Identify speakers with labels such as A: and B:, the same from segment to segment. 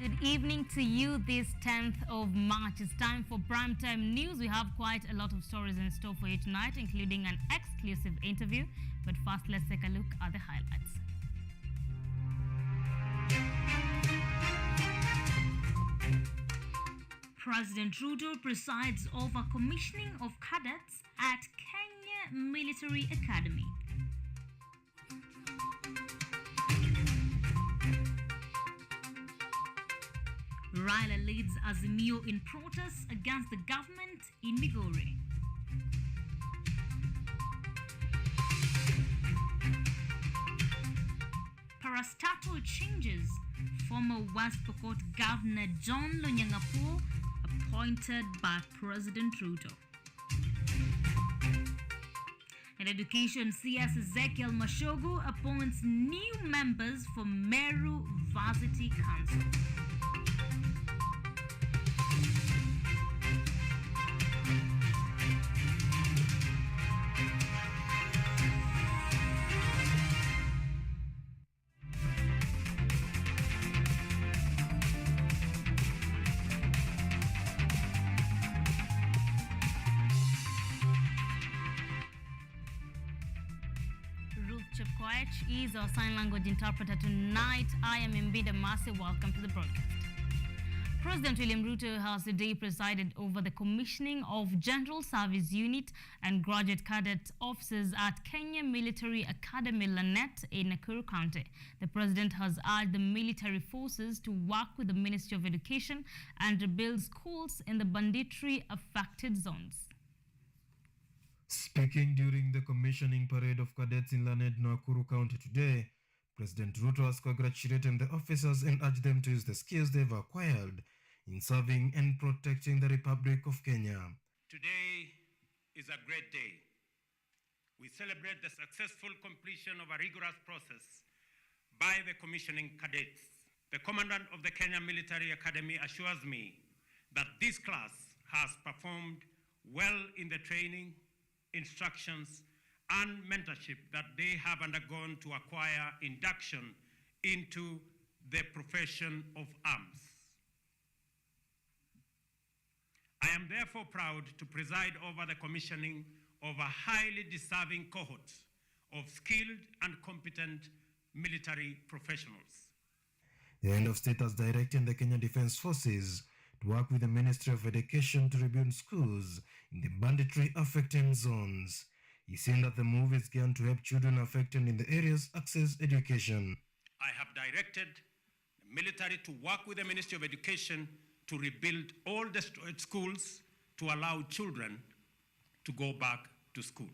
A: Good evening to you this 10th of March. It's time for primetime news. We have quite a lot of stories in store for you tonight, including an exclusive interview. But first, let's take a look at the highlights. President Ruto presides over commissioning of cadets at Kenya Military Academy. Raila leads Azimio in protests against the government in Migori. Parastatal changes. Former West Pokot Governor John Lonyangapuo appointed by President Ruto. In education, CS Ezekiel Mashogu appoints new members for Meru Varsity Council. Is our sign language interpreter tonight. I am IMBINDA. Welcome to the broadcast. President William Ruto has today presided over the commissioning of General Service Unit and Graduate Cadet officers at Kenya Military Academy, Lanet, in Nakuru County. The president has urged the military forces to work with the Ministry of Education and rebuild schools in the banditry-affected zones.
B: Speaking during the commissioning parade of cadets in Lanet, Nakuru County today, President Ruto has congratulated the officers and urged them to use the skills they've acquired in serving and protecting the Republic of Kenya.
C: Today is a great day. We celebrate the successful completion of a rigorous process by the commissioning cadets. The Commandant of the Kenya Military Academy assures me that this class has performed well in the training, instructions, and mentorship that they have undergone to acquire induction into the profession of arms. I am therefore proud to preside over the commissioning of a highly deserving cohort of skilled and competent military professionals.
B: The Head of State has directed the Kenya Defence Forces to work with the Ministry of Education to rebuild schools in the banditry-affected zones. He said that the move is going to help children affected in the areas access education.
C: I have directed the military to work with the Ministry of Education to rebuild all destroyed schools to allow children to go back to school.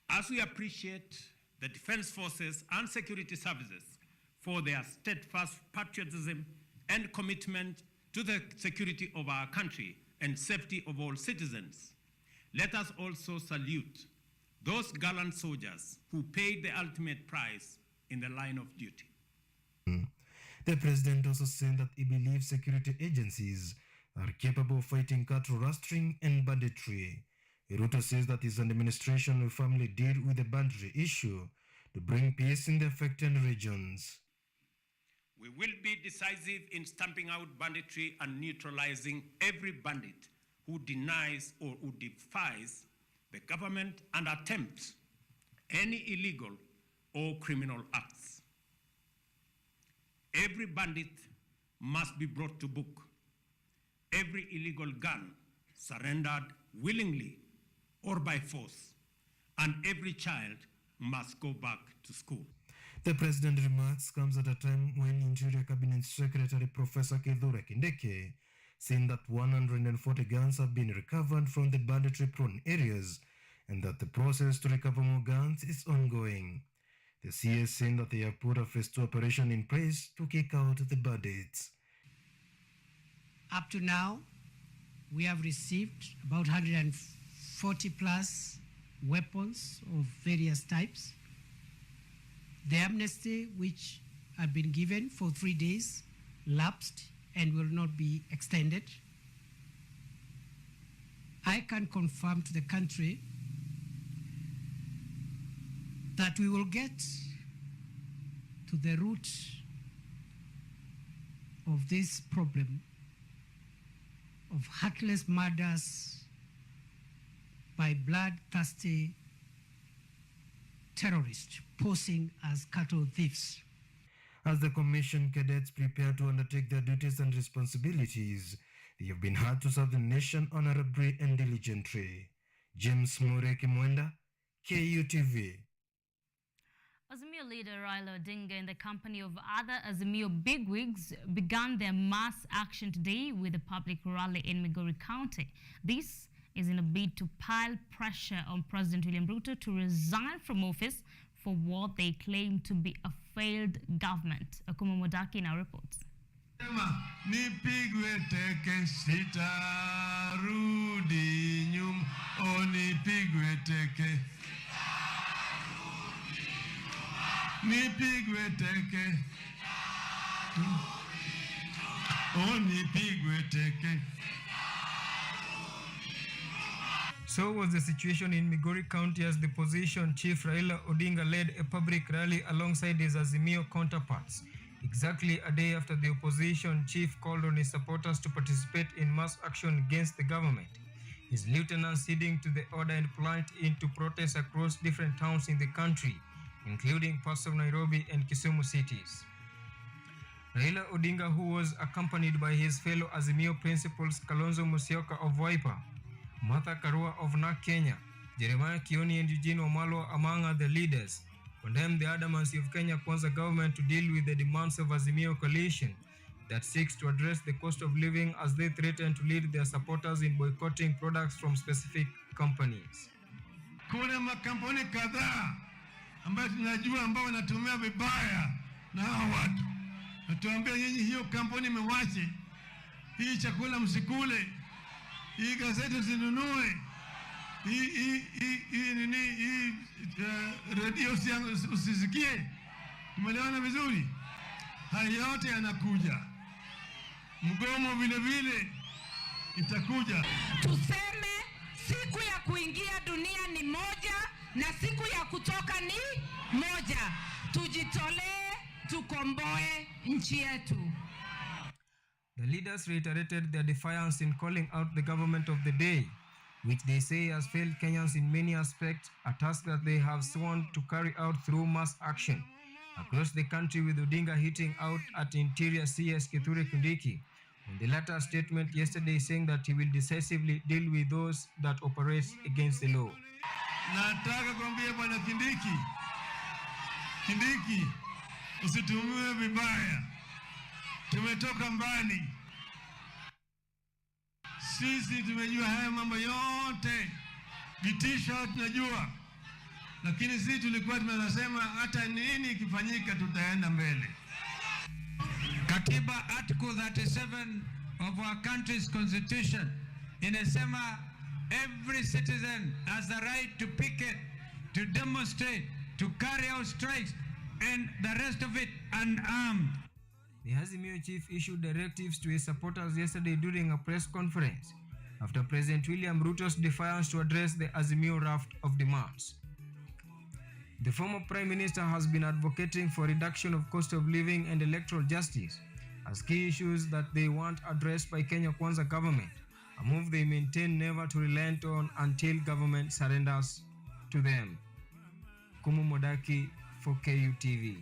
C: As we appreciate the Defense Forces and Security Services for their steadfast patriotism and commitment to the security of our country and safety of all citizens, let us also salute those gallant soldiers who paid the ultimate price in the line of duty.
B: The president also said that he believes security agencies are capable of fighting cattle rustling and banditry. Ruto says that his administration will firmly deal with the banditry issue to bring peace in the affected regions.
C: We will be decisive in stamping out banditry and neutralizing every bandit who denies or who defies the government and attempts any illegal or criminal acts. Every bandit must be brought to book. Every illegal gun surrendered willingly or by force, and every child must go back to school.
B: The president's remarks comes at a time when Interior Cabinet Secretary Professor Kithure Kindiki saying that 140 guns have been recovered from the banditry-prone areas and that the process to recover more guns is ongoing. The CS saying that they have put a phase 2 operation in place to kick out the bandits.
D: Up to now, we have received about 140 plus weapons of various types. The amnesty which had been given for 3 days lapsed and will not be extended. I can confirm to the country that we will get to the root of this problem of heartless murders by bloodthirsty terrorists posing as cattle thieves.
B: As the commission cadets prepare to undertake their duties and responsibilities, they have been hard to serve the nation honorably and diligently. James Mureki Mwenda, KUTV.
A: Azimio leader Raila Odinga and the company of other Azimio bigwigs began their mass action today with a public rally in Migori County. This is in a bid to pile pressure on President William Ruto to resign from office for what they claim to be a failed government. Akuma Modaki now reports.
E: Nipigwe teke sitarudi nyuma, oh nipigwe teke nipigwe teke oh nipigwe teke.
B: So was the situation in Migori County as the opposition chief Raila Odinga led a public rally alongside his Azimio counterparts. Exactly a day after the opposition chief called on his supporters to participate in mass action against the government. His lieutenants heeding to the order and plunged into protests across different towns in the country, including parts of Nairobi and Kisumu cities. Raila Odinga, who was accompanied by his fellow Azimio principals Kalonzo Musyoka of Wiper, Martha Karua of NARC Kenya, Jeremiah Kioni and Eugene Wamalwa among other leaders, condemned the adamancy of Kenya Kwanza government to deal with the demands of Azimio coalition that seeks to address the cost of living as they threaten to lead their supporters in boycotting products from specific companies.
E: Kuna makampuni kadhaa ambayo tunajua ambao wanatumia vibaya na hao watu. Natuambia nyinyi hiyo kampuni mwache. Hii chakula msikule. Hii gazeti usinunue. Hii radio usisikie. Tumeelewana vizuri? Haya yote yanakuja. Mgomo vile vile itakuja.
F: Tuseme siku ya kuingia dunia ni moja na siku ya kutoka ni moja. Tujitolee, tukomboe nchi yetu.
B: The leaders reiterated their defiance in calling out the government of the day, which they say has failed Kenyans in many aspects, a task that they have sworn to carry out through mass action across the country, with Odinga hitting out at Interior CS Kithure Kindiki in the latter statement yesterday, saying that he will decisively deal with those that operate against the law.
E: Nataka kuambia bwana Kindiki, usitumiwe vibaya. Tumetoka mbali. Sisi tumejua haya mambo yote. Vitisho tunajua. Lakini sisi tulikuwa tunasema hata nini ikifanyika tutaenda mbele.
G: Katiba Article 37 of our country's constitution inasema every citizen has the right to picket, to demonstrate, to carry out strikes, and the rest of it unarmed.
B: The Azimio chief issued directives to his supporters yesterday during a press conference after President William Ruto's defiance to address the Azimio raft of demands. The former Prime Minister has been advocating for reduction of cost of living and electoral justice as key issues that they want addressed by Kenya Kwanza government, a move they maintain never to relent on until government surrenders to them. Kumu Modaki for KUTV.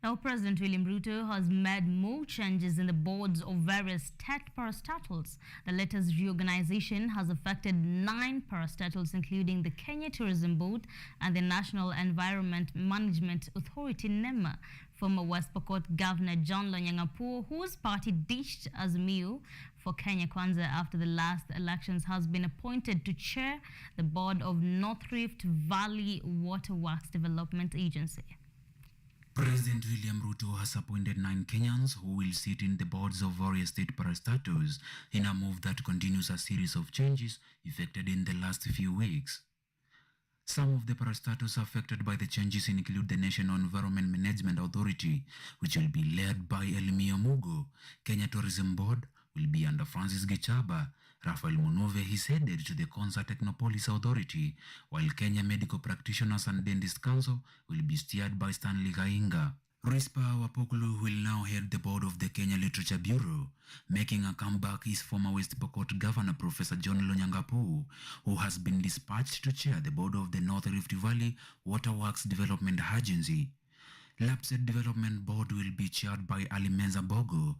A: Now, President William Ruto has made more changes in the boards of various state parastatals. The latest reorganization has affected 9 parastatals, including the Kenya Tourism Board and the National Environment Management Authority, NEMA. Former West Pokot Governor John Lonyangapuo, whose party ditched Azimio for Kenya Kwanza after the last elections, has been appointed to chair the board of North Rift Valley Waterworks Development Agency.
H: President William Ruto has appointed 9 Kenyans who will sit in the boards of various state parastatals in a move that continues a series of changes effected in the last few weeks. Some of the parastatals affected by the changes include the National Environment Management Authority, which will be led by Elmio Mugo. Kenya Tourism Board will be under Francis Gichaba. Rafael Munove is headed to the Konza Technopolis Authority, while Kenya Medical Practitioners and Dentist Council will be steered by Stanley Gainga. Rispa Wapokolo will now head the board of the Kenya Literature Bureau. Making a comeback is former West Pokot Governor Professor John Lonyangapu, who has been dispatched to chair the board of the North Rift Valley Waterworks Development Agency. Lapsed Development Board will be chaired by Alimenza Bogo.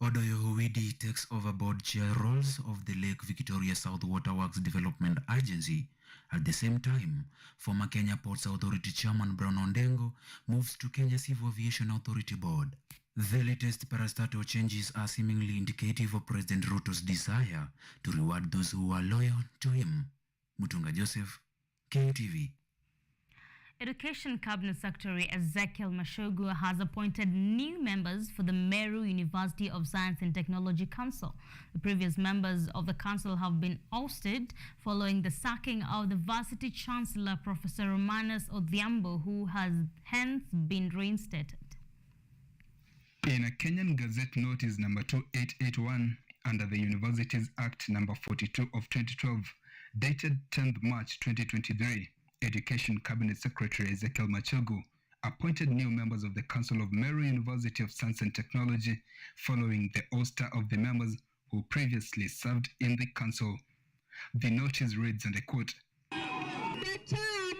H: Odoyo Huwidi takes over board chair roles of the Lake Victoria South Waterworks Development Agency. At the same time, former Kenya Ports Authority Chairman Brown Ondengo moves to Kenya Civil Aviation Authority Board. The latest parastatal changes are seemingly indicative of President Ruto's desire to reward those who are loyal to him. Mutunga Joseph, KUTV.
A: Education Cabinet Secretary Ezekiel Mashogu has appointed new members for the Meru University of Science and Technology Council. The previous members of the council have been ousted following the sacking of the Varsity Chancellor Professor Romanus Odhiambo, who has hence been reinstated.
I: In a Kenyan Gazette Notice number 2881 under the Universities Act number 42 of 2012, dated 10th March 2023, Education Cabinet Secretary Ezekiel Machogu appointed new members of the Council of Meru University of Science and Technology following the ouster of the members who previously served in the council. The notice reads, and I quote,
F: The term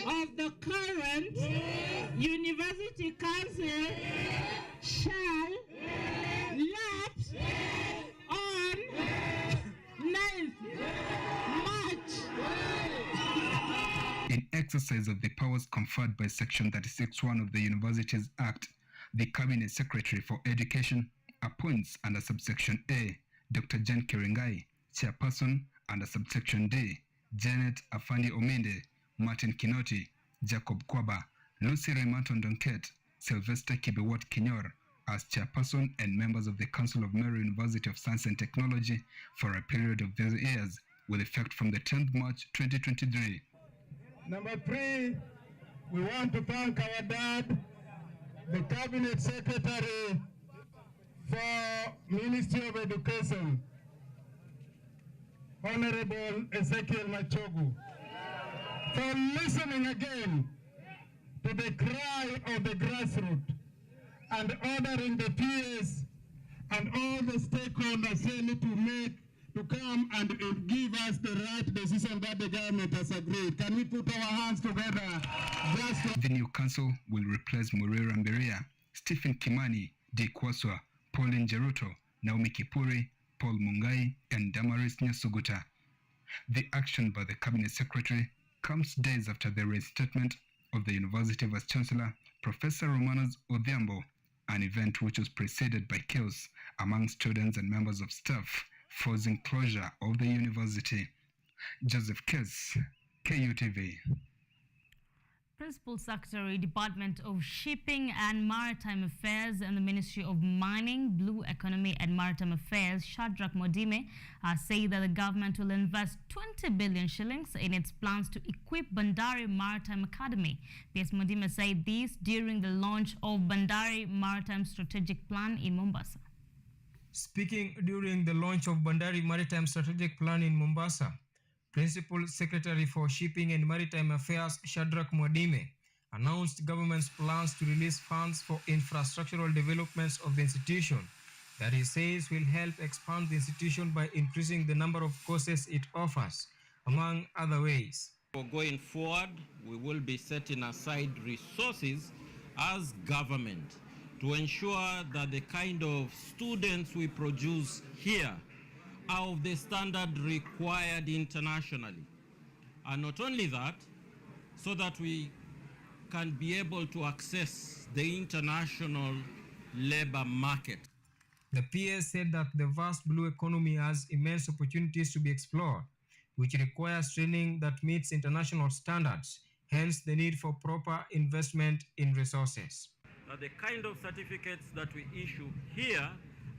F: of the current University Council shall lapse on 9th March.
I: In exercise of the powers conferred by Section 36(1) of the Universities Act, the Cabinet Secretary for Education appoints under subsection A, Dr. Jen Kiringai, Chairperson, under subsection D, Janet Afandi Ominde, Martin Kinoti, Jacob Kwaba, Lucy Rematon Donket, Sylvester Kibiwot Kinyor as Chairperson and members of the Council of Meru University of Science and Technology for a period of 3 years with effect from the 10th March 2023.
E: Number 3, we want to thank our dad, the Cabinet Secretary for Ministry of Education, Honorable Ezekiel Machogu, for listening again to the cry of the grassroots and ordering the PS and all the stakeholders really to come and give us the right decision that the government has agreed. Can we put our hands together?
I: The new council will replace Murera Mberia, Stephen Kimani, D. Kwaswa, Pauline Jeruto, Naomi Kipuri, Paul Mungai, and Damaris Nyasuguta. The action by the Cabinet Secretary comes days after the reinstatement of the University Vice Chancellor, Professor Romanus Odhiambo, an event which was preceded by chaos among students and members of staff, forcing closure of the university. Joseph Kess, KUTV.
A: Principal Secretary, Department of Shipping and Maritime Affairs and the Ministry of Mining, Blue Economy and Maritime Affairs, Shadrach Modime, say that the government will invest 20 billion shillings in its plans to equip Bandari Maritime Academy. PS Modime said this during the launch of Bandari Maritime Strategic Plan in Mombasa.
J: Speaking during the launch of Bandari Maritime Strategic Plan in Mombasa, Principal Secretary for Shipping and Maritime Affairs Shadrach Mwadime announced government's plans to release funds for infrastructural developments of the institution that he says will help expand the institution by increasing the number of courses it offers, among other ways.
K: For going forward, we will be setting aside resources as government to ensure that the kind of students we produce here are of the standard required internationally. And not only that, so that we can be able to access the international labor market.
J: The PS said that the vast blue economy has immense opportunities to be explored, which requires training that meets international standards, hence the need for proper investment in resources.
K: That the kind of certificates that we issue here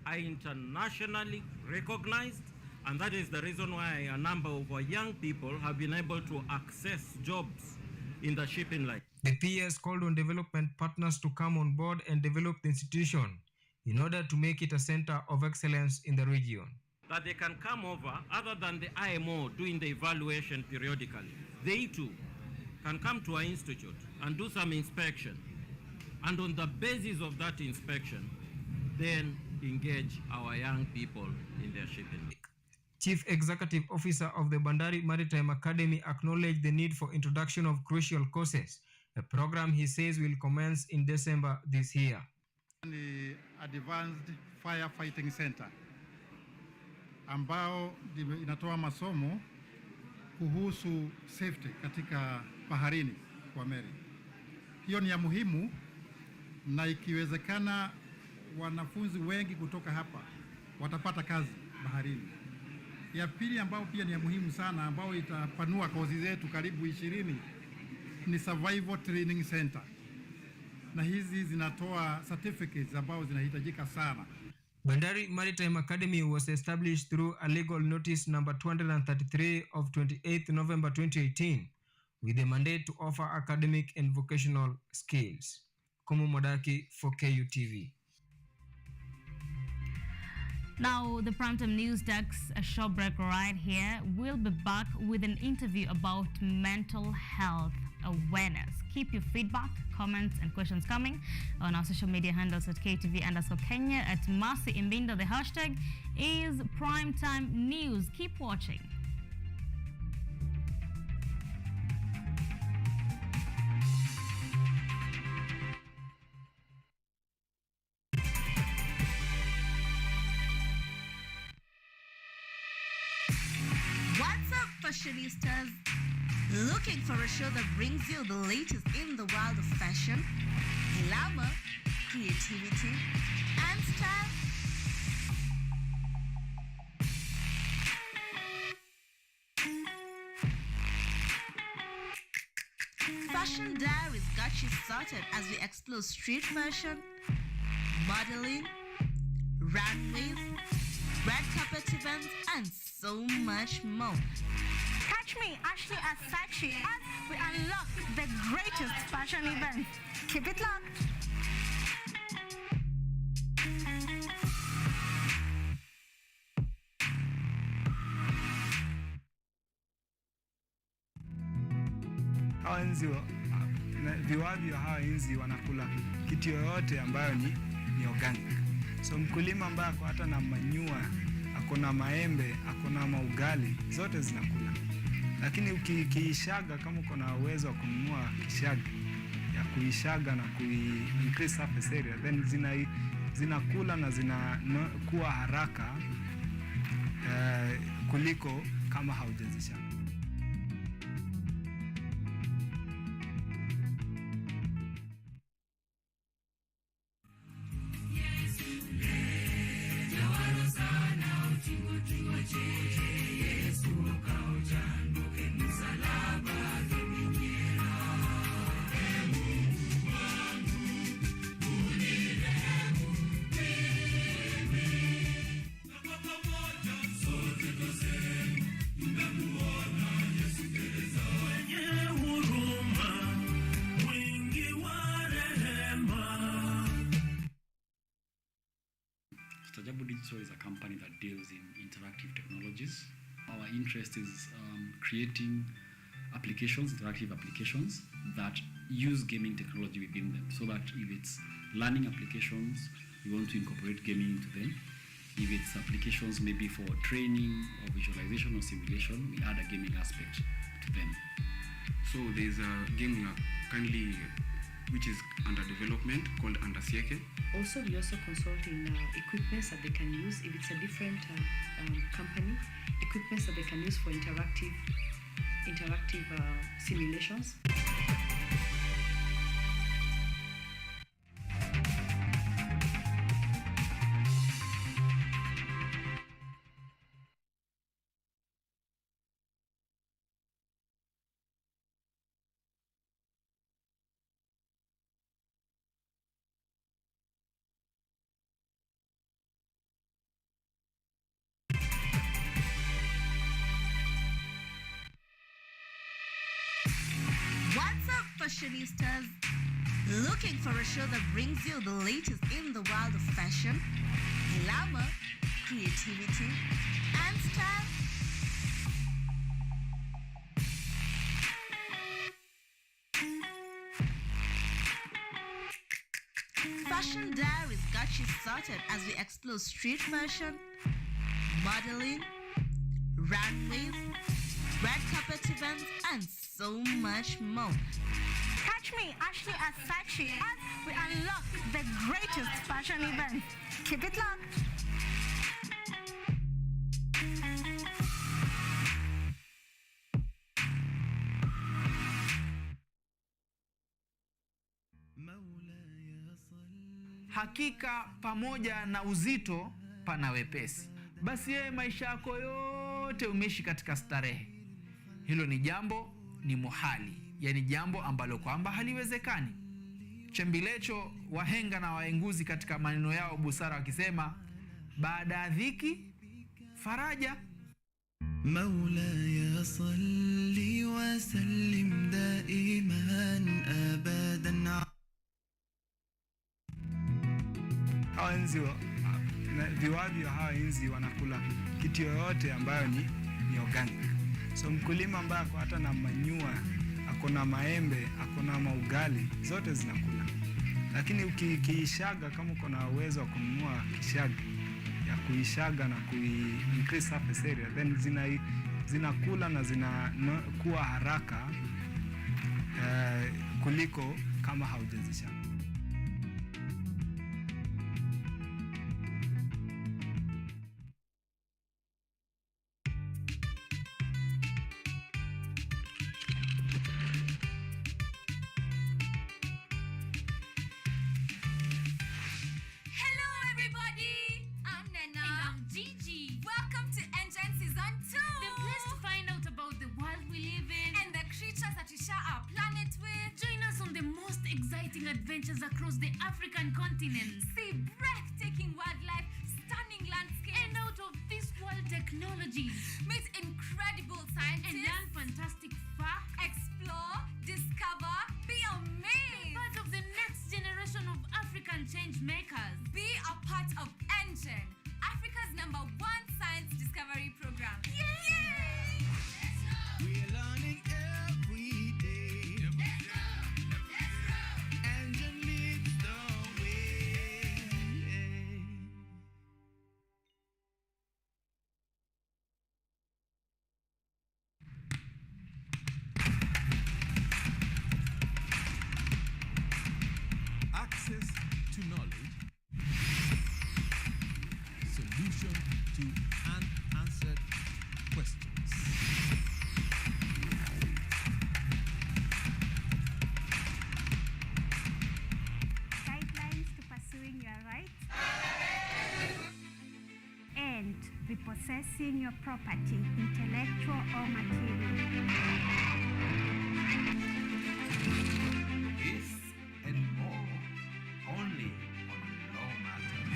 K: are internationally recognized, and that is the reason why a number of our young people have been able to access jobs in the shipping line.
J: The PS called on development partners to come on board and develop the institution in order to make it a center of excellence in the region.
K: That they can come over, other than the IMO doing the evaluation periodically, they too can come to our institute and do some inspection And on the basis of that inspection, then engage our young people in their shipping.
J: Chief Executive Officer of the Bandari Maritime Academy acknowledged the need for introduction of crucial courses, a program he says will commence in December this year.
L: Ni Advanced Firefighting Center ambao inatoa masomo kuhusu safety katika baharini kwa meli. Hiyo ni ya muhimu, na ikiwezekana wanafunzi wengi kutoka hapa watapata kazi baharini. Ya pili ambao pia ni ya muhimu sana, ambao itapanua kozi zetu karibu 20, ni Survival Training Center, na hizi zinatoa certificates ambao zinahitajika sana.
J: Bandari Maritime Academy was established through a legal notice number 233 of 28th November 2018 with the mandate to offer academic and vocational skills. Kumu Modaki for KUTV.
A: Now, the Primetime News takes a short break right here. We'll be back with an interview about mental health awareness. Keep your feedback, comments, and questions coming on our social media handles at KTV_Kenya, at Mercy Imbinda. The hashtag is Primetime News. Keep watching.
M: What's up, fashionistas? Looking for a show that brings you the latest in the world of fashion, glamour, creativity, and style? Fashion Diaries got you sorted as we explore street fashion, modeling, runways, red carpet events, and so much more.
N: Catch me, Ashley, as Sakshi, as we unlock the greatest fashion events. Keep it locked.
O: Hawa nzi viwavi wa hawa nzi wanakula kitu yoyote ambayo ni organic. So mkulima ambaye ako hata na manyua, ako na maembe, ako na maugali, zote zinakula. Lakini ukiishaga, kama uko na uwezo wa kununua kishaga ya kuishaga na increase surface area, then zinakula na zinakuwa haraka kuliko kama haujazishaga.
P: Digital is a company that deals in interactive technologies. Our interest is creating applications, interactive applications that use gaming technology within them, so that if it's learning applications, we want to incorporate gaming into them. If it's applications maybe for training or visualization or simulation, we add a gaming aspect to them.
Q: So there's a game we are currently, which is under development, called Undersieke.
R: Also, we also consult in equipments that they can use. If it's a different company, equipments that they can use for interactive simulations.
M: What's up, fashionistas? Looking for a show that brings you the latest in the world of fashion, glamour, creativity, and style? Fashion Diaries got you started as we explore street fashion, modeling, runways, red carpet events, and so much more.
N: Catch me, Ashley at Sachi, as we unlock the greatest fashion events. Keep it locked.
S: Hakika pamoja na uzito pana wepesi. Basi yeye maisha yako yote umeishi katika starehe. Hilo ni jambo ni muhali, yani jambo ambalo kwamba haliwezekani. Chembilecho wahenga na waenguzi katika maneno yao busara wakisema, baada ya dhiki faraja.
T: مولاي صل وسلم دائما أبدا.
O: Hawa enzi viwavi hawa enzi wanakula kitu yoyote ambayo ni organic. So mkulima ambaye ako hata na manyua, ako na maembe, ako na maugali, zote zinakula. Lakini ukiishaga, kama uko na uwezo wa kununua kishaga ya kuishaga na increase surface area, then zinakula na zinakuwa haraka kuliko kama haujazishaga.
A: Adventures across the African continent.
U: See breathtaking wildlife, stunning landscapes,
A: and out of this world technologies.
U: Meet incredible scientists
A: and learn fantastic facts.
U: Explore, discover, be amazed.
A: Part of the next generation of African change makers.
U: Be a part of Engine, Africa's #1 science discovery program. Yay!
T: We're learning every day. Let's go. Engine leads the way.
V: Access to knowledge. Solution to unanswered questions.
N: Guidelines to pursuing your rights and repossessing your property, intellectual or material.
V: This and more only on Law Matters.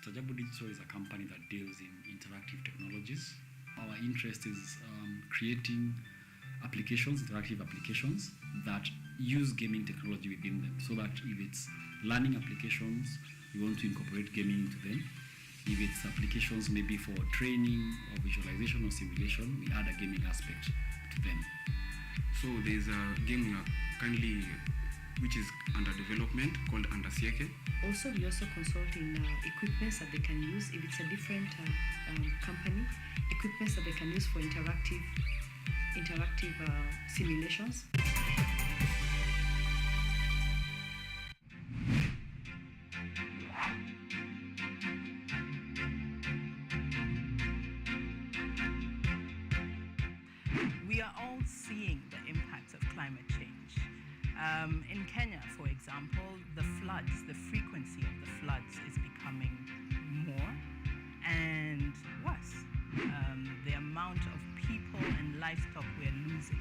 P: Stajabu Digital is a company that deals in interactive technologies. Our interest is creating applications, interactive applications that use gaming technology within them, so that if it's learning applications, we want to incorporate gaming into them. If it's applications maybe for training or visualization or simulation, we add a gaming aspect to them.
Q: So there's a game we are currently, which is under development, called Andasieke.
R: Also, we also consult in equipments that they can use. If it's a different company, equipments that they can use for interactive simulations.
W: We are all seeing the impacts of climate change.
C: In Kenya, for example, the frequency of the floods is becoming more and worse. The amount of people and livestock we are losing.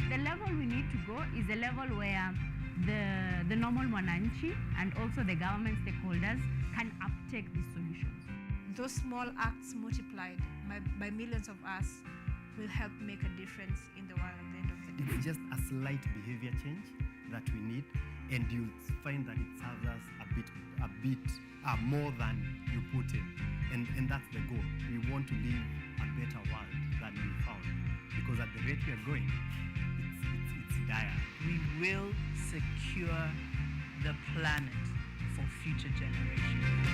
D: The level we need to go is a level where the normal mwananchi and also the government stakeholders can uptake these solutions.
W: Those small acts multiplied by millions of us will help make a difference in the world at the end of the day.
X: It's just a slight behavior change that we need, and you'll find that it serves us a bit more than you put in. And that's the goal. We want to live a better world than we found, because at the rate we are going, it's dire.
C: We will secure the planet for future generations.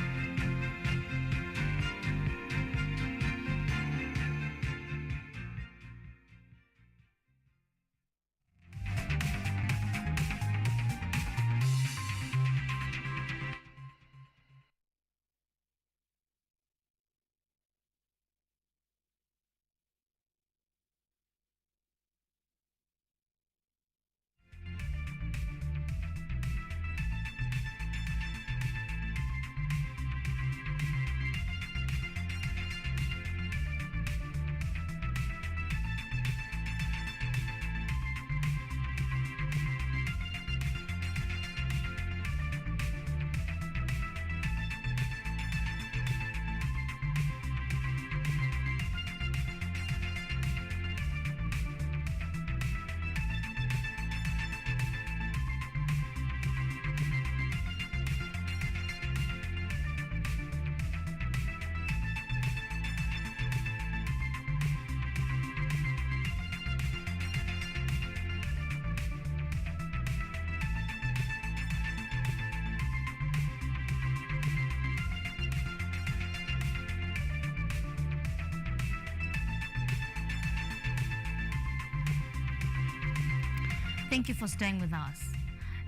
A: Thank you for staying with us.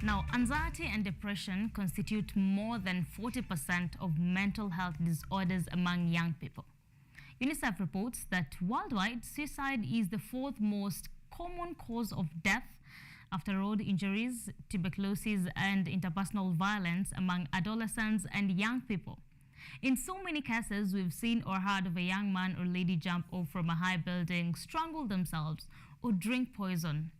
A: Now, anxiety and depression constitute more than 40% of mental health disorders among young people. UNICEF reports that worldwide, suicide is the fourth most common cause of death after road injuries, tuberculosis, and interpersonal violence among adolescents and young people. In so many cases, we've seen or heard of a young man or lady jump off from a high building, strangle themselves, or drink poison.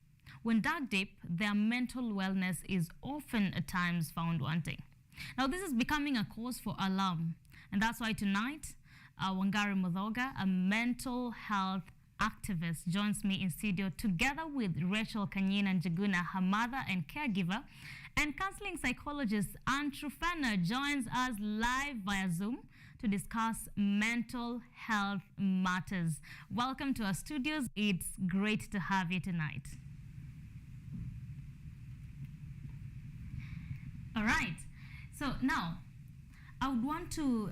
A: When dug deep, their mental wellness is often at times found wanting. Now, this is becoming a cause for alarm, and that's why tonight, Wangari Muthoga, a mental health activist, joins me in studio together with Rachel Kanyina Njuguna, her mother and caregiver, and counseling psychologist Anne Trufena joins us live via Zoom to discuss mental health matters. Welcome to our studios. It's great to have you tonight. All right. So now, I would want to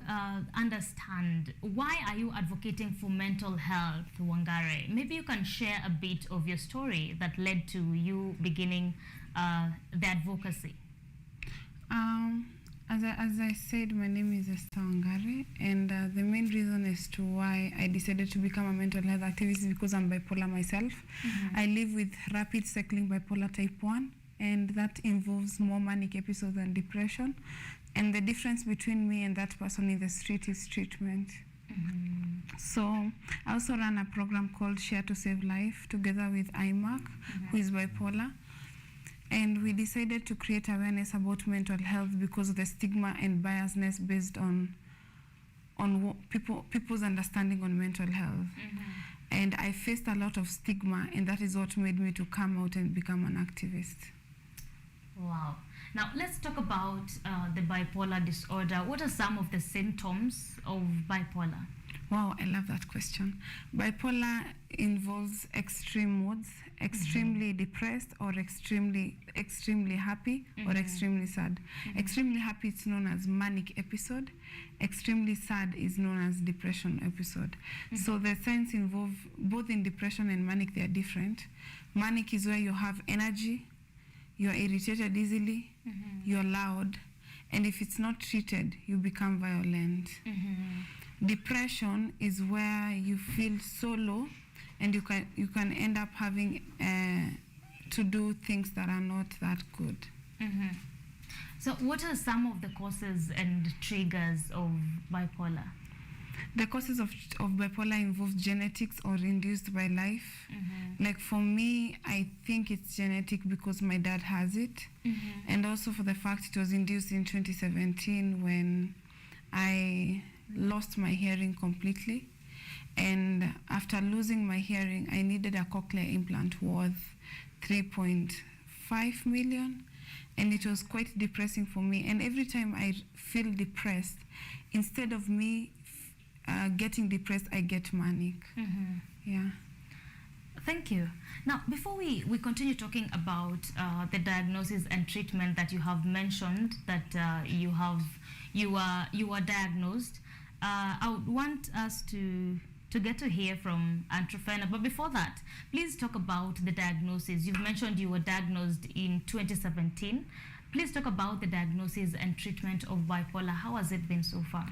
A: understand, why are you advocating for mental health, Wangari? Maybe you can share a bit of your story that led to you beginning the advocacy.
Y: As I said, my name is Esther Wangari, and the main reason as to why I decided to become a mental health activist is because I'm bipolar myself. I live with rapid cycling bipolar type 1, and that involves more manic episodes than depression. And the difference between me and that person in the street is treatment. So I also run a program called Share to Save Life together with IMAC, who is bipolar. And we decided to create awareness about mental health because of the stigma and biasness based on people's understanding on mental health. And I faced a lot of stigma, and that is what made me to come out and become an activist.
A: Wow. Now, let's talk about the bipolar disorder. What are some of the symptoms of bipolar?
Y: Wow, I love that question. Bipolar involves extreme moods, extremely depressed or extremely happy or extremely sad. Extremely happy is known as manic episode. Extremely sad is known as depression episode. So the signs involve both in depression and manic, they are different. Manic is where you have energy, you're irritated easily, you're loud, and if it's not treated, you become violent. Depression is where you feel so low, and you can end up having to do things that are not that good.
A: So what are some of the causes and triggers of bipolar?
Y: The causes of bipolar involve genetics or induced by life. Like for me, I think it's genetic because my dad has it. And also for the fact it was induced in 2017 when I lost my hearing completely. And after losing my hearing, I needed a cochlear implant worth 3.5 million. And it was quite depressing for me. And every time I feel depressed, instead of me getting depressed, I get manic. Yeah.
A: Thank you. Now, before we continue talking about the diagnosis and treatment that you have mentioned, that you were diagnosed, I would want us to get to hear from Antrofena. But before that, please talk about the diagnosis. You've mentioned you were diagnosed in 2017. Please talk about the diagnosis and treatment of bipolar. How has it been so far?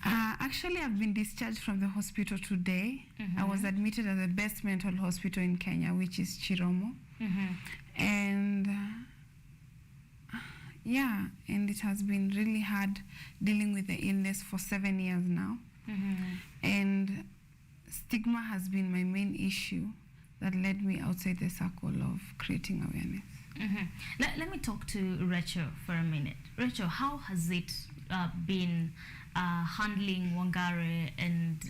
Y: Actually, I've been discharged from the hospital today. I was admitted at the best mental hospital in Kenya, which is Chiromo. And yeah, and it has been really hard dealing with the illness for 7 years now. And stigma has been my main issue that led me outside the circle of creating awareness.
A: Let me talk to Rachel for a minute. Rachel, how has it been handling Wangare, and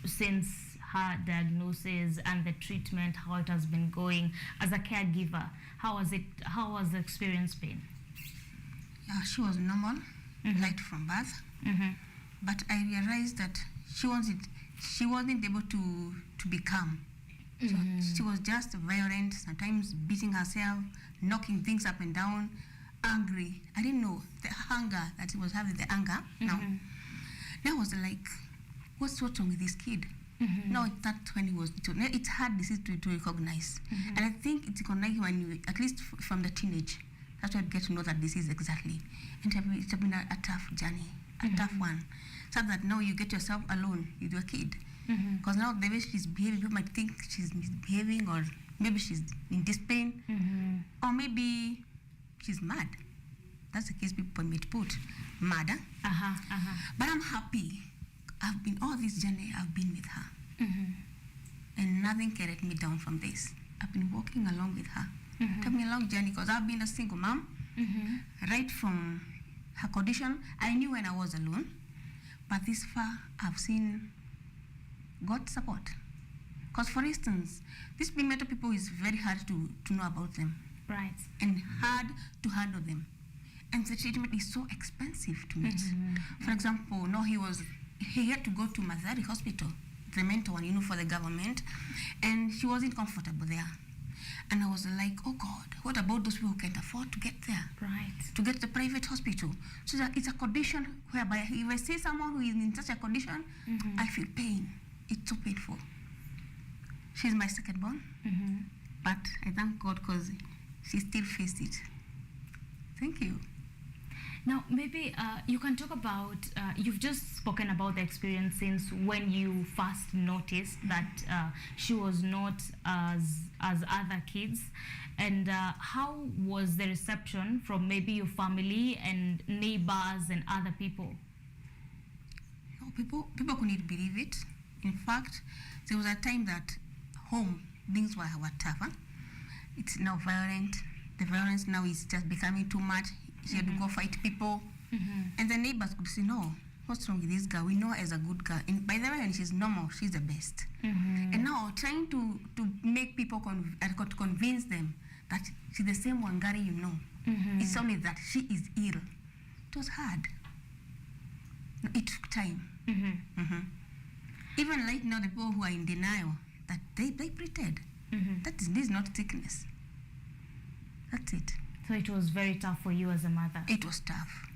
A: since her diagnosis and the treatment, how it has been going as a caregiver? How has the experience been?
B: Yeah, she was normal, right from birth. But I realized that she wasn't able to be calm. So she was just violent, sometimes beating herself, knocking things up and down, angry. I didn't know the hunger that she was having, the anger. Now I was like, what's wrong with this kid? No, that's when it's hard disease to recognize. And I think it's recognized when you, at least from the teenage, that's when you get to know that disease exactly. And it's been a tough journey, a tough one. So that now you get yourself alone with your kid. Because now the way she's behaving, you might think she's misbehaving, or maybe she's in discipline, or maybe she's mad. That's the case people may put, mad. But I'm happy. I've been all this journey. I've been with her, and nothing can let me down from this. I've been walking along with her. It took me a long journey because I've been a single mom, right from her condition. I knew when I was alone, but this far I've seen God's support. Because, for instance, these mental people is very hard to know about them.
A: Right.
B: And hard to handle them. And the treatment is so expensive to meet. For example, no, he had to go to Mazari Hospital, the mental one, for the government, and he wasn't comfortable there. And I was like, oh God, what about those people who can't afford to get there?
A: Right.
B: To get the private hospital. So that it's a condition whereby if I see someone who is in such a condition, I feel pain. It's so painful. She's my second born, but I thank God because she still faced it. Thank you.
A: Now, maybe you can talk about, you've just spoken about the experience since when you first noticed that she was not as other kids, and how was the reception from maybe your family and neighbors and other people?
B: People couldn't believe it. In fact, there was a time that home things were tougher. It's now violent. The violence now is just becoming too much. She had to go fight people. And the neighbors could say, no, what's wrong with this girl? We know her as a good girl. And by the way, when she's normal, she's the best. And now trying to make people, to convince them that she's the same Wangari you know. It's only that she is ill. It was hard. It took time. Even right now, the people who are in denial, that they pretend. This is not sickness. That's it.
A: So it was very tough for you as a mother.
B: It was tough.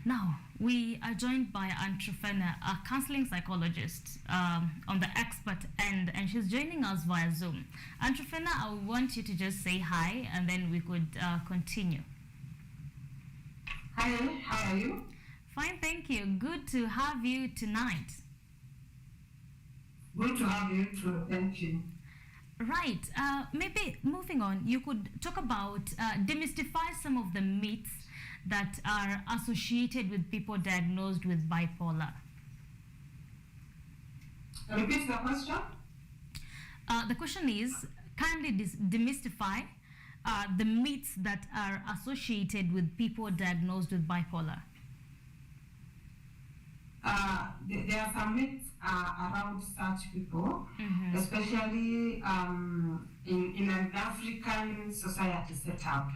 A: Now, we are joined by Antrofena, a counseling psychologist on the expert end, and she's joining us via Zoom. Antrofena, I want you to just say hi, and then we could continue.
E: Hi, how are you?
A: Fine, thank you. Good to have you tonight.
E: Good to have you too. Thank you.
A: Right. Maybe moving on, you could talk about demystify some of the myths that are associated with people diagnosed with bipolar.
E: Repeat the question.
A: The question is, kindly demystify the myths that are associated with people diagnosed with bipolar.
E: There are some myths around such people, especially in an African society setup,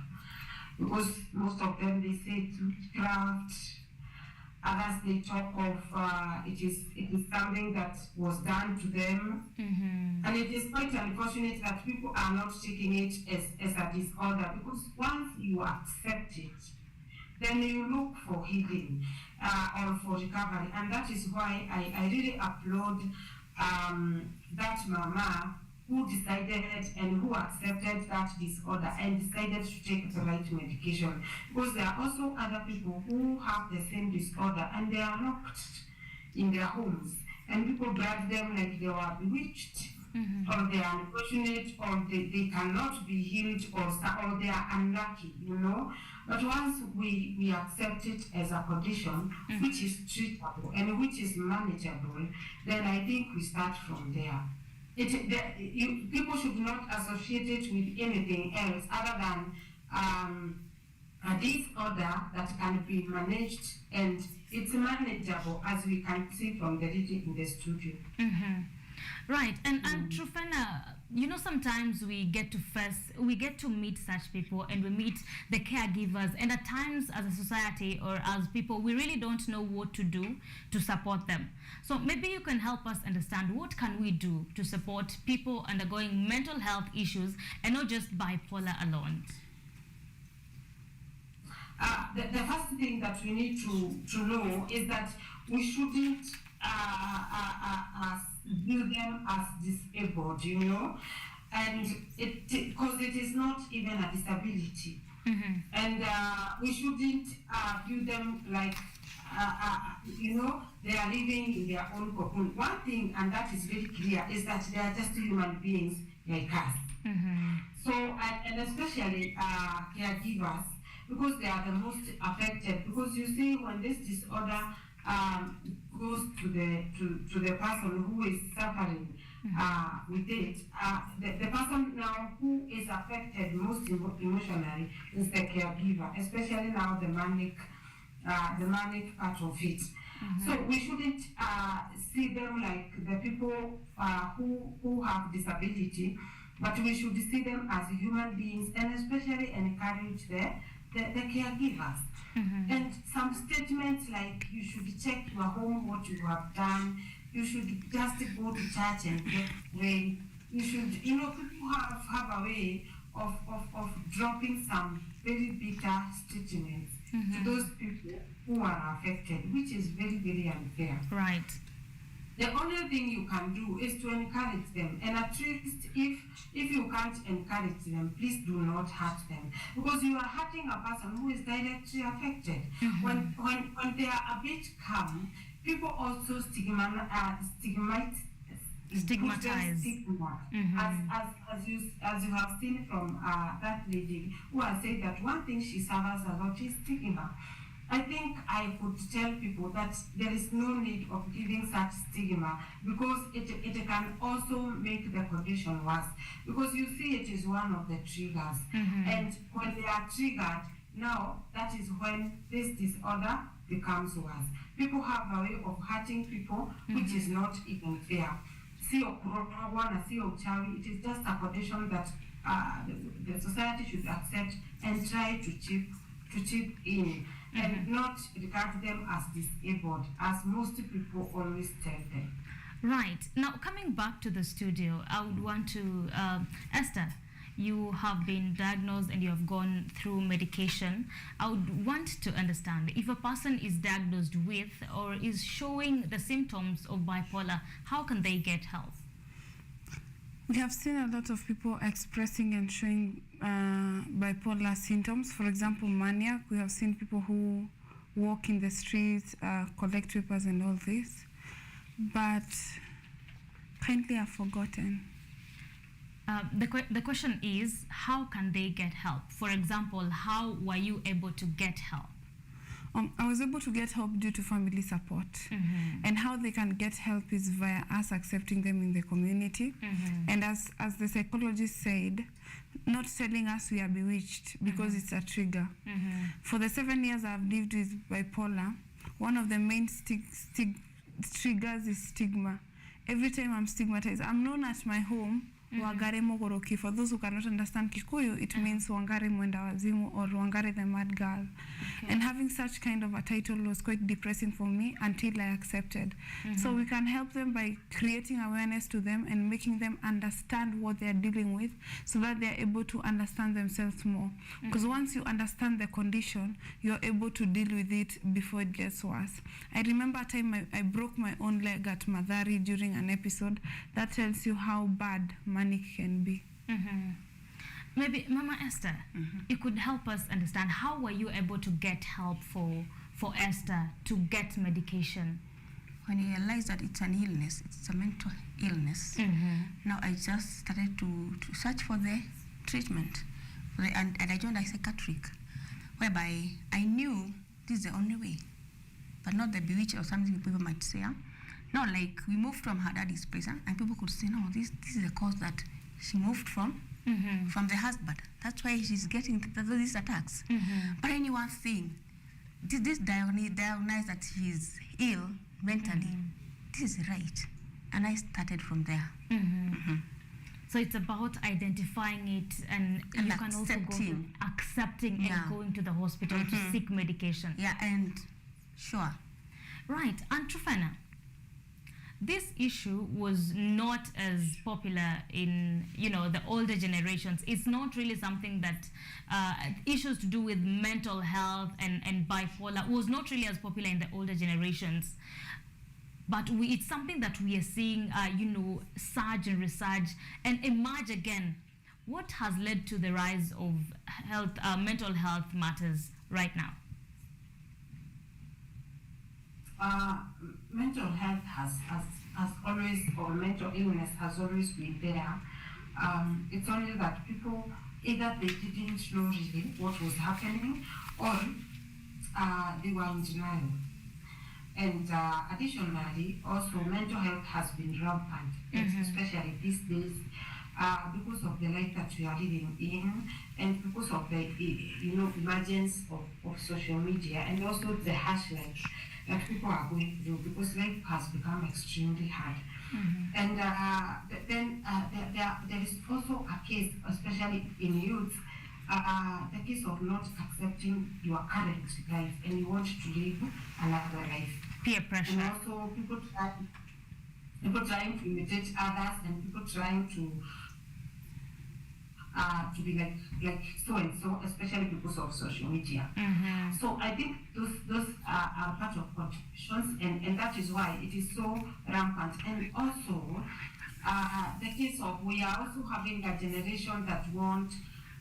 E: because most of them they say it's witchcraft. Others they talk of it is something that was done to them, and it is quite unfortunate that people are not taking it as a disorder, because once you accept it, then you look for healing or for recovery, and that is why I really applaud that mama who decided and who accepted that disorder and decided to take the right medication, because there are also other people who have the same disorder and they are locked in their homes, and people drag them like they were bewitched, or they are unfortunate, or they cannot be healed, or they are unlucky, you know. But once we accept it as a condition which is treatable and which is manageable, then I think we start from there. People should not associate it with anything else other than a disorder that can be managed, and it's manageable, as we can see from the reading in the studio.
A: Right, and Trufena, you know, sometimes we get to meet such people, and we meet the caregivers, and at times as a society or as people, we really don't know what to do to support them. So maybe you can help us understand, what can we do to support people undergoing mental health issues and not just bipolar alone?
E: The first thing that we need to know is that we shouldn't view them as disabled, you know, and because it is not even a disability, and we shouldn't view them like you know, they are living in their own cocoon. One thing, and that is very clear, is that they are just human beings like us. So, and especially caregivers, because they are the most affected. Because you see, when this disorder goes to the person who is suffering with it, the person now who is affected most emotionally is the caregiver, especially now the manic part of it. So we shouldn't see them like the people who have disability, but we should see them as human beings, and especially encourage the caregivers. And some statements like, you should check your home, what you have done, you should just go to church and get prayed. You should, you know, people have a way of dropping some very bitter statements to those people who are affected, which is very, very unfair.
A: Right.
E: The only thing you can do is to encourage them, and at least if you can't encourage them, please do not hurt them, because you are hurting a person who is directly affected. When they are a bit calm, people also stigmatize. Stigma. As you have seen from that lady who has said that one thing she suffers a lot is stigma. I think I could tell people that there is no need of giving such stigma, because it can also make the condition worse. Because you see, it is one of the triggers. And when they are triggered, now that is when this disorder becomes worse. People have a way of hurting people, which is not even fair. Sio corona, sio uchawi. It is just a condition that the society should accept and try to chip in, and not regard them as disabled, as most people always tell them.
A: Right. Now, coming back to the studio, I would want to, Esther, you have been diagnosed and you have gone through medication. I would want to understand, if a person is diagnosed with or is showing the symptoms of bipolar, how can they get help?
Y: We have seen a lot of people expressing and showing bipolar symptoms. For example, mania. We have seen people who walk in the streets, collect papers and all this, but kindly are forgotten.
A: The question is, how can they get help? For example, how were you able to get help?
Y: I was able to get help due to family support. And how they can get help is via us accepting them in the community. And as the psychologist said, not telling us we are bewitched because it's a trigger. For the 7 years I've lived with bipolar, one of the main triggers is stigma. Every time I'm stigmatized, I'm known at my home Wangare Mogoroki. For those who cannot understand Kikuyu, it means Wangare Mwenda Wazimu or Wangare the Mad Girl. And having such kind of a title was quite depressing for me until I accepted. So we can help them by creating awareness to them and making them understand what they are dealing with so that they are able to understand themselves more. Because once you understand the condition, you're able to deal with it before it gets worse. I remember a time I broke my own leg at Madhari during an episode. That tells you how bad manic can be.
A: Maybe Mama Esther, you could help us understand how were you able to get help for Esther to get medication?
B: When I realized that it's an illness, it's a mental illness, now I just started to search for the treatment. And I joined a psychiatric, whereby I knew this is the only way, but not the bewitched or something people might say. No, like we moved from her daddy's prison, and people could say, no, this is the cause that she moved from the husband. That's why she's getting these attacks. But anyone thing, this diagnosed that she's ill mentally, this is right. And I started from there.
A: So it's about identifying it, and you can also go to accepting and going to the hospital to seek medication.
B: Yeah, and sure.
A: Right, and Trufena, this issue was not as popular in, the older generations. It's not really something that issues to do with mental health and bipolar was not really as popular in the older generations. But it's something that we are seeing, surge and resurge and emerge again. What has led to the rise of mental health matters right now?
E: Mental health has always, or mental illness has always been there. It's only that people, either they didn't know really what was happening, or they were in denial. And additionally, also mental health has been rampant, especially these days, because of the life that we are living in, and because of the emergence of social media, and also the harsh life that people are going through, because life has become extremely hard. And then there is also a case, especially in youth, the case of not accepting your current life and you want to live another life.
A: Peer pressure.
E: And also people trying to imitate others, and people trying to be like so and so, especially because of social media. So I think those are part of contributions, and that is why it is so rampant. And also the case of, we are also having a generation that want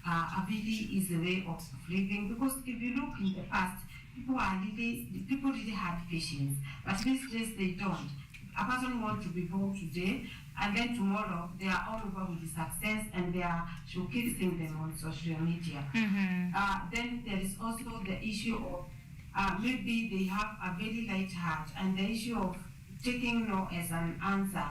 E: a very easy way of living, because if you look in the past, people really had patience, but these days they don't. A person wants to be born today, and then tomorrow they are all over with the success, and they are showcasing them on social media. Then there is also the issue of maybe they have a very light heart, and the issue of taking no as an answer,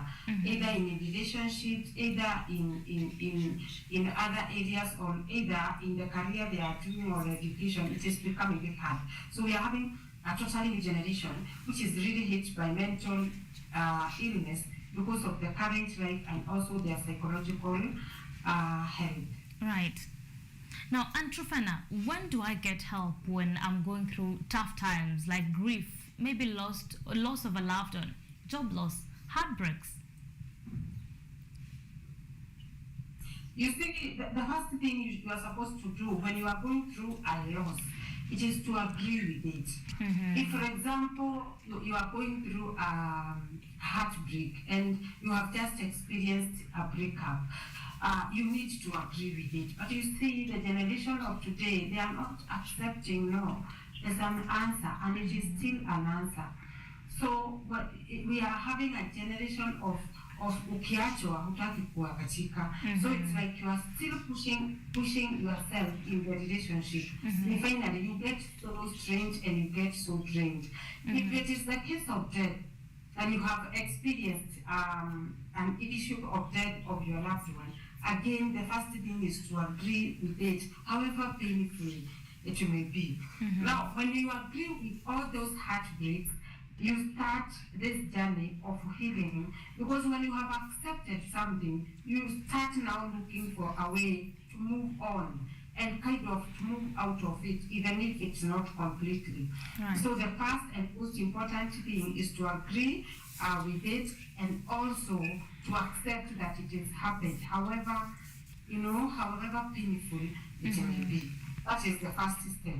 E: either in relationships, either in other areas, or either in the career they are doing or education. It is becoming very hard. So we are having a totally new generation which is really hit by mental illness because of the current life and also their psychological health.
A: Right. Now, Antrofana, when do I get help when I'm going through tough times like grief, maybe loss of a loved one, job loss, heartbreaks?
E: You see, the first thing you are supposed to do when you are going through a loss it is to agree with it. If, for example, you are going through a heartbreak and you have just experienced a breakup, you need to agree with it. But you see, the generation of today, they are not accepting no. There's an answer, and it is still an answer. So we are having a generation of ukiachwa hutaki kuwa katika. So it's like you are still pushing yourself in the relationship. And finally you get so strained and you get so drained. If it is the case of death and you have experienced an issue of death of your loved one, again the first thing is to agree with it, however painfully it may be. Now, when you agree with all those heartbreaks, you start this journey of healing, because when you have accepted something, you start now looking for a way to move on and kind of to move out of it, even if it's not completely. So the first and most important thing is to agree with it, and also to accept that it has happened, however, however painful it may be. That is the first step.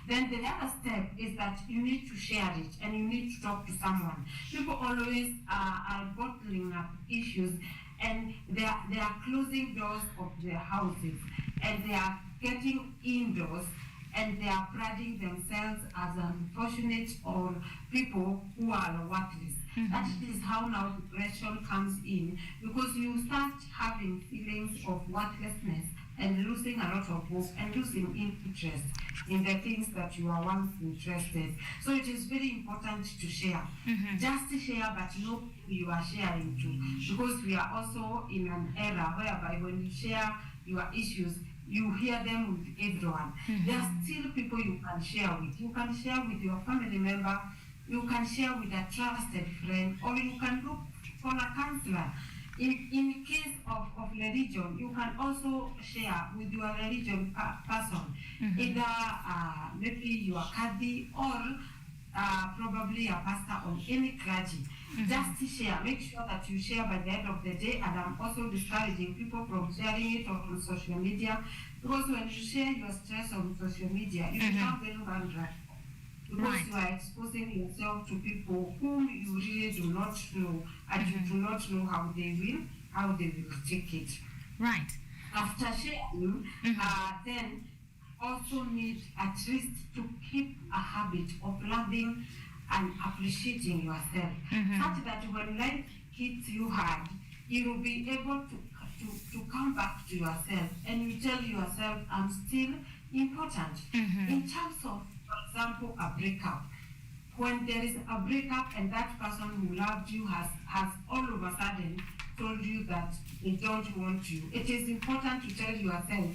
E: Then the other step is that you need to share it and you need to talk to someone. People always are bottling up issues, and they are closing doors of their houses, and they are getting indoors, and they are priding themselves as unfortunate or people who are worthless. That is how now depression comes in, because you start having feelings of worthlessness and losing a lot of hope and losing interest in the things that you are once interested. So it is very important to share. Just to share, but know who you are sharing to, because we are also in an era whereby when you share your issues, you hear them with everyone. There are still people you can share with. You can share with your family member, you can share with a trusted friend, or you can look for a counselor. In case of religion, you can also share with your religion person, either maybe your Kadi or probably a pastor or any clergy. Just to share, make sure that you share by the end of the day. And I'm also discouraging people from sharing it on social media, because when you share your stress on social media, you become very vulnerable, because you are exposing yourself to people whom you really do not know, and you do not know how they will take it. After sharing, then also need at least to keep a habit of loving and appreciating yourself, such that when life hits you hard, you will be able to come back to yourself, and you tell yourself, I'm still important. In terms of, for example, a breakup, when there is a breakup and that person who loved you has all of a sudden told you that they don't want you, it is important to tell yourself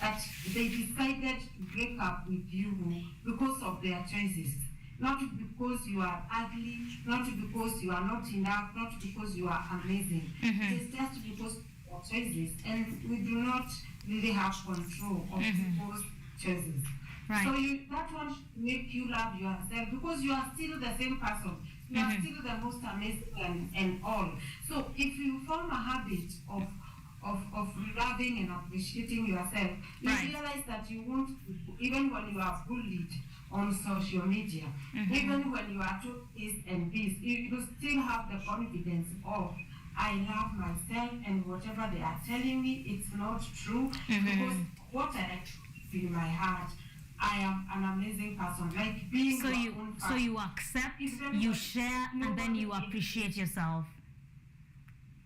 E: that they decided to break up with you because of their choices, not because you are ugly, not because you are not enough, not because you are amazing. It is just because of choices, and we do not really have control of people's choices. So that one should make you love yourself, because you are still the same person. You are still the most amazing and all. So if you form a habit of loving and appreciating yourself, you realize that you won't, even when you are bullied on social media, even when you are told this and this, you still have the confidence of, I love myself, and whatever they are telling me, it's not true, because what I feel in my heart, I am an amazing person. Like being
A: so you accept, you share, and then you appreciate yourself.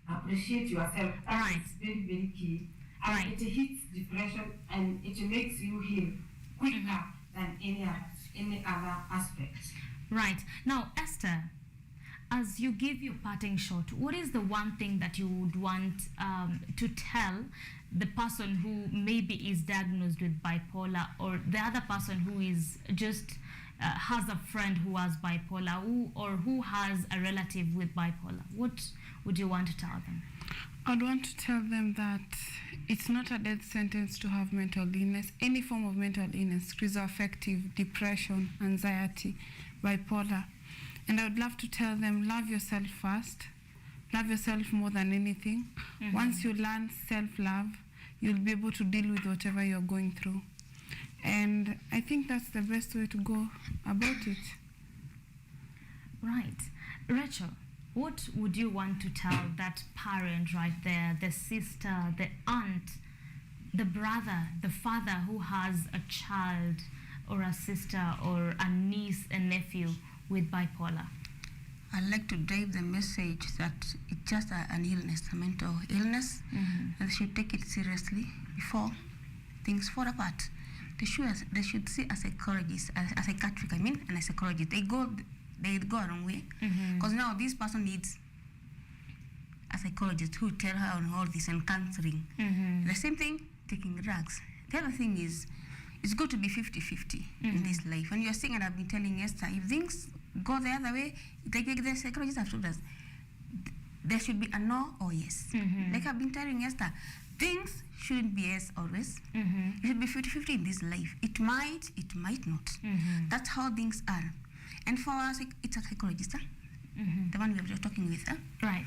E: Appreciate yourself. That is very, very key. And it hits depression, and it makes you heal quicker than any other aspect.
A: Now, Esther, as you give your parting shot, what is the one thing that you would want to tell the person who maybe is diagnosed with bipolar, or the other person who is just has a friend who has bipolar, or who has a relative with bipolar? What would you want to tell them?
Y: I'd want to tell them that it's not a death sentence to have mental illness. Any form of mental illness, schizoaffective, depression, anxiety, bipolar. And I would love to tell them, love yourself first. Love yourself more than anything. Once you learn self-love, you'll be able to deal with whatever you're going through. And I think that's the best way to go about it.
A: Right. Rachel, what would you want to tell that parent right there, the sister, the aunt, the brother, the father who has a child or a sister or a niece and nephew with bipolar?
B: I'd like to drive the message that it's just an illness, a mental illness, and they should take it seriously before things fall apart. They should see a psychologist, a psychiatric, and a psychologist. They go a wrong way, because now this person needs a psychologist who tell her on all this and counseling. The same thing, taking drugs. The other thing is, it's good to be 50-50 in this life. When you're saying, and I've been telling Esther, if things go the other way, the psychologist have told us, there should be a no or yes. Like I've been telling Esther, things shouldn't be yes always. It should be 50-50 in this life. It might not. That's how things are. And for us, it's a psychologist, the one we were talking with.
A: Right.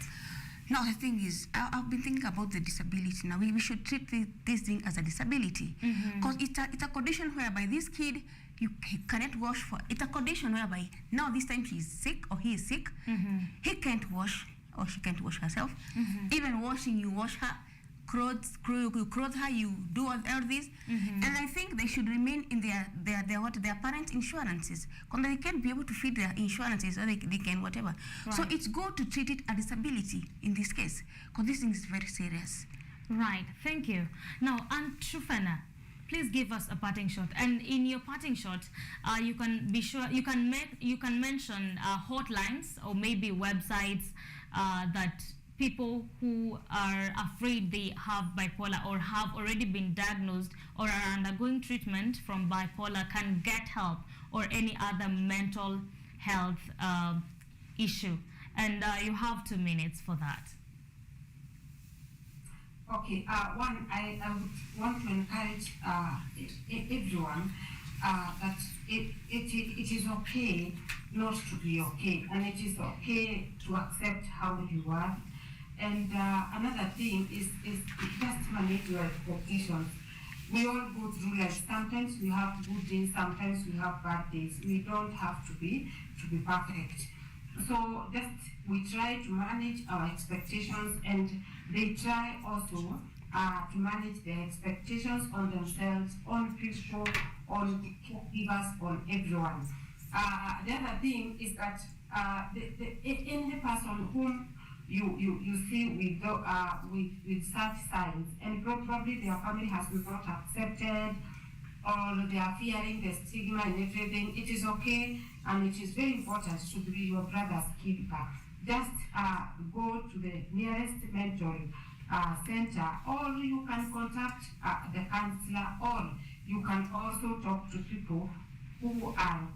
B: Now, the thing is, I've been thinking about the disability. Now, we should treat this thing as a disability. Because it's a condition whereby this kid, he cannot wash for. It's a condition whereby now this time she's sick or he is sick. He can't wash or she can't wash herself. Even washing, you wash her. You clothe her, you do all this. And I think they should remain in their parents' insurances. Because they can't be able to feed their insurances, or they can whatever.
A: Right.
B: So it's good to treat it a disability in this case. Because this thing is very serious.
A: Right, thank you. Now, Aunt Trufena, please give us a parting shot. And in your parting shot, you can be sure you can mention hotlines or maybe websites that people who are afraid they have bipolar or have already been diagnosed or are undergoing treatment from bipolar can get help or any other mental health issue. And you have 2 minutes for that.
E: Okay, one, I would want to encourage everyone that it is okay not to be okay, and it is okay to accept how you are. And another thing is just manage your expectations. We all go through life. Sometimes we have good days, sometimes we have bad days. We don't have to be perfect. So just we try to manage our expectations, and they try also to manage their expectations on themselves, on people, on caregivers, on everyone. The other thing is that any person whom you see with such signs, and probably their family has not accepted, or they are fearing the stigma and everything, it is okay, and it is very important to be your brother's keeper. Just go to the nearest mental center, or you can contact the counselor, or you can also talk to people who are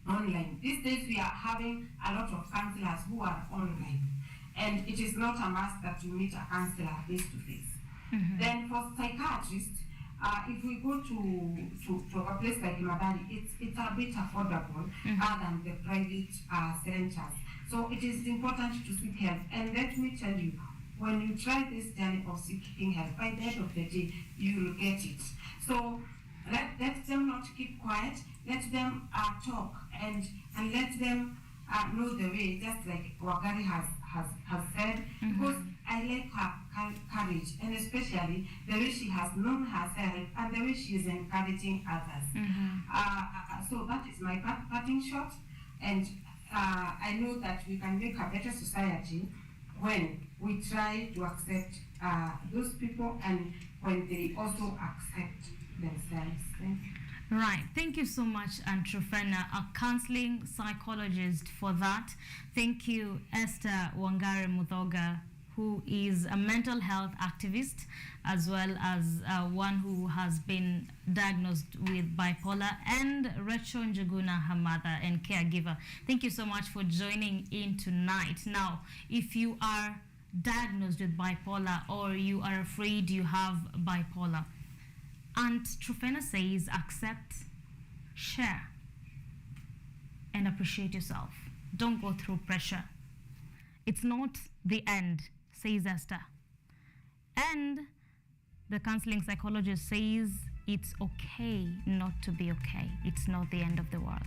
E: online. These days we are having a lot of counselors who are online, and it is not a must that you meet a counselor face to face. Then for psychiatrists, if we go to a place like Madari, it's a bit affordable other than the private centers. So it is important to seek help. And let me tell you, when you try this journey of seeking help, by the end of the day, you will get it. So let them not keep quiet. Let them talk and let them know the way, just like Wagari has said, because I like her courage, and especially the way she has known herself and the way she is encouraging others. So that is my parting shot, and I know that we can make a better society when we try to accept those people, and when they also accept themselves. Thank you.
A: Right. Thank you so much, Aunt Trufena, a counseling psychologist, for that. Thank you, Esther Wangare Muthoga, who is a mental health activist, as well as one who has been diagnosed with bipolar, and Rachel Njuguna, her mother and caregiver. Thank you so much for joining in tonight. Now, if you are diagnosed with bipolar or you are afraid you have bipolar, Aunt Trufena says accept, share, and appreciate yourself. Don't go through pressure. It's not the end, says Esther. And the counseling psychologist says it's okay not to be okay. It's not the end of the world.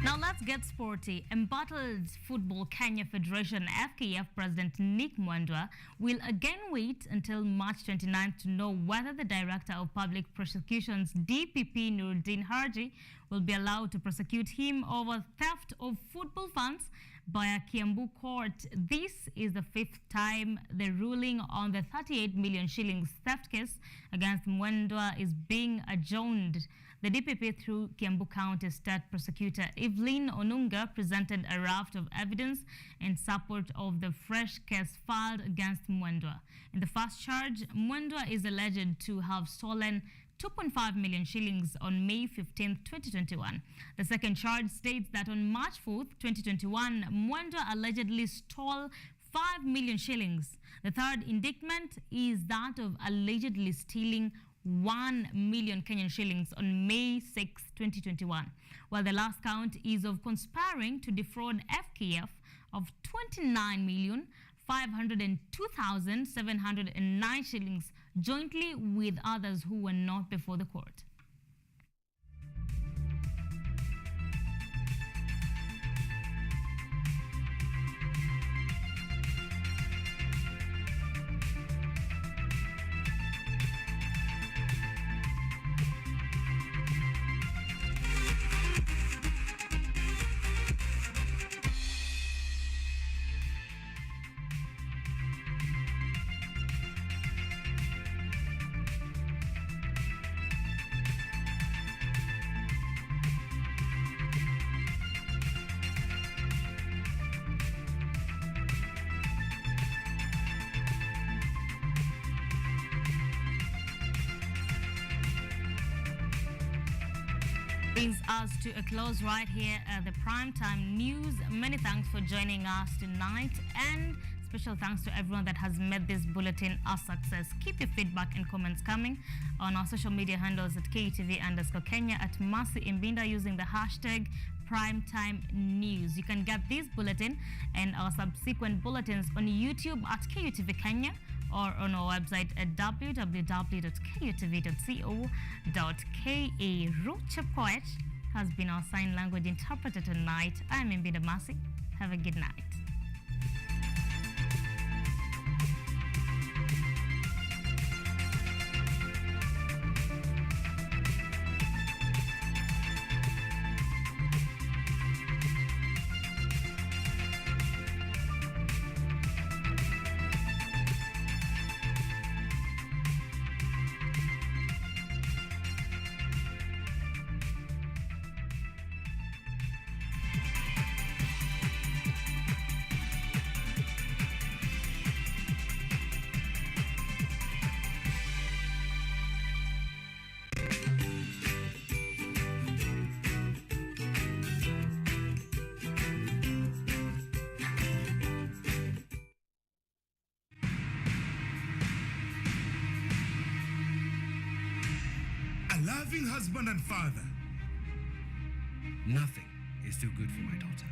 A: Now let's get sporty. Embattled Football Kenya Federation FKF President Nick Mwendwa will again wait until March 29th to know whether the Director of Public Prosecutions DPP Nuruddin Haji will be allowed to prosecute him over theft of football funds by a Kiambu court. This is the fifth time the ruling on the 38 million shillings theft case against Mwendwa is being adjourned. The DPP, through Kiambu County State Prosecutor Evelyn Onunga, presented a raft of evidence in support of the fresh case filed against Mwendwa. In the first charge, Mwendwa is alleged to have stolen 2.5 million shillings on May 15, 2021. The second charge states that on March 4, 2021, Mwendwa allegedly stole 5 million shillings. The third indictment is that of allegedly stealing 1 million Kenyan shillings on May 6, 2021, while the last count is of conspiring to defraud FKF of 29,502,709 shillings jointly with others who were not before the court. Brings us to a close right here at the Primetime News. Many thanks for joining us tonight, and special thanks to everyone that has made this bulletin a success. Keep your feedback and comments coming on our social media handles at KUTV_Kenya, at Mercy IMBINDA, using the hashtag Primetime News. You can get this bulletin and our subsequent bulletins on YouTube at KUTV Kenya, or on our website at www.kutv.co.ke. Rucha Poet has been our sign language interpreter tonight. I'm IMBINDA Mercy. Have a good night.
F: Loving husband and father. Nothing is too good for my daughter.